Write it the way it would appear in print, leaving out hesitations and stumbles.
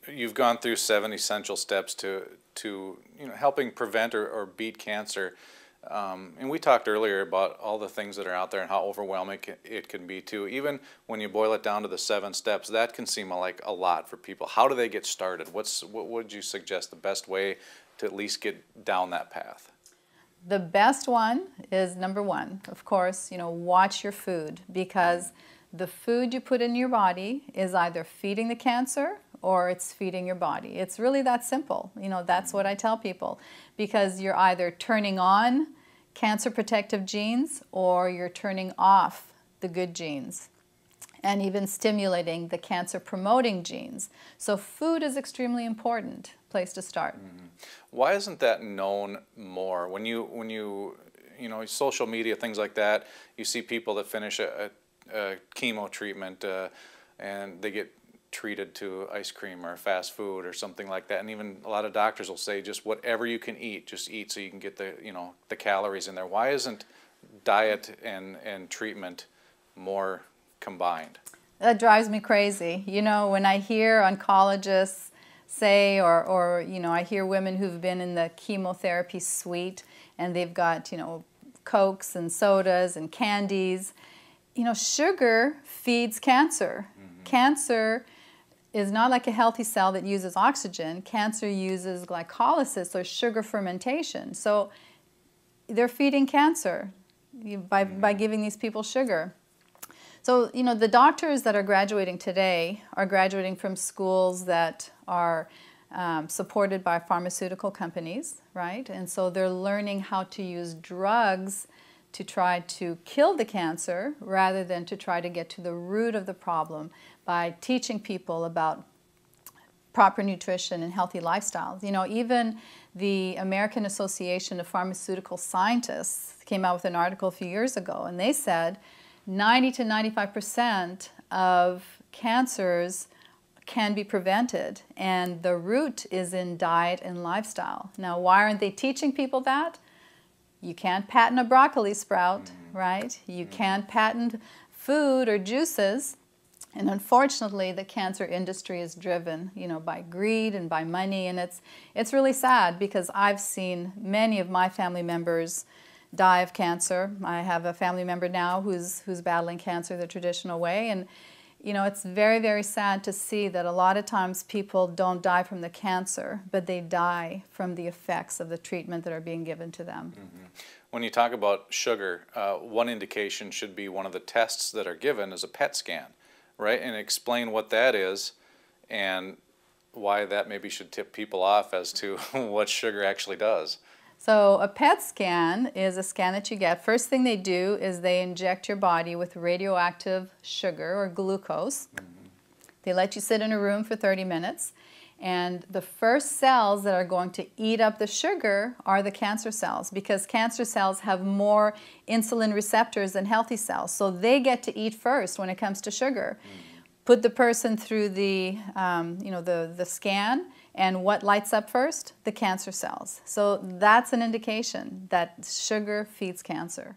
you've gone through 7 essential steps to helping prevent or beat cancer. And we talked earlier about all the things that are out there and how overwhelming it can be too. Even when you boil it down to the 7 steps, that can seem like a lot for people. How do they get started? What would you suggest the best way to at least get down that path? The best one is number 1, of course, watch your food, because the food you put in your body is either feeding the cancer or it's feeding your body. It's really that simple. That's what I tell people, because you're either turning on cancer protective genes or you're turning off the good genes, and even stimulating the cancer promoting genes. So food is extremely important place to start. Mm-hmm. Why isn't that known more? When you social media, things like that, you see people that finish a chemo treatment and they get treated to ice cream or fast food or something like that, and even a lot of doctors will say just whatever you can eat, just eat so you can get the calories in there. Why isn't diet and treatment more combined? That drives me crazy. When I hear oncologists say, or I hear women who've been in the chemotherapy suite and they've got Cokes and sodas and candies. Sugar feeds cancer. Mm-hmm. Cancer is not like a healthy cell that uses oxygen. Cancer uses glycolysis, or sugar fermentation. So they're feeding cancer by giving these people sugar. So, the doctors that are graduating today are graduating from schools that are supported by pharmaceutical companies, right? And so they're learning how to use drugs to try to kill the cancer rather than to try to get to the root of the problem by teaching people about proper nutrition and healthy lifestyles. Even the American Association of Pharmaceutical Scientists came out with an article a few years ago, and they said 90 to 95% of cancers can be prevented, and the root is in diet and lifestyle. Now, why aren't they teaching people that? You can't patent a broccoli sprout, right? You can't patent food or juices. And unfortunately, the cancer industry is driven, by greed and by money, and it's really sad, because I've seen many of my family members die of cancer. I have a family member now who's battling cancer the traditional way, and it's very, very sad to see that a lot of times people don't die from the cancer, but they die from the effects of the treatment that are being given to them. Mm-hmm. When you talk about sugar, one indication should be one of the tests that are given is a PET scan, right? And explain what that is and why that maybe should tip people off as to what sugar actually does. So a PET scan is a scan that you get. First thing they do is they inject your body with radioactive sugar or glucose. Mm-hmm. They let you sit in a room for 30 minutes. And the first cells that are going to eat up the sugar are the cancer cells, because cancer cells have more insulin receptors than healthy cells. So they get to eat first when it comes to sugar. Mm-hmm. Put the person through the scan, and what lights up first? The cancer cells. So that's an indication that sugar feeds cancer.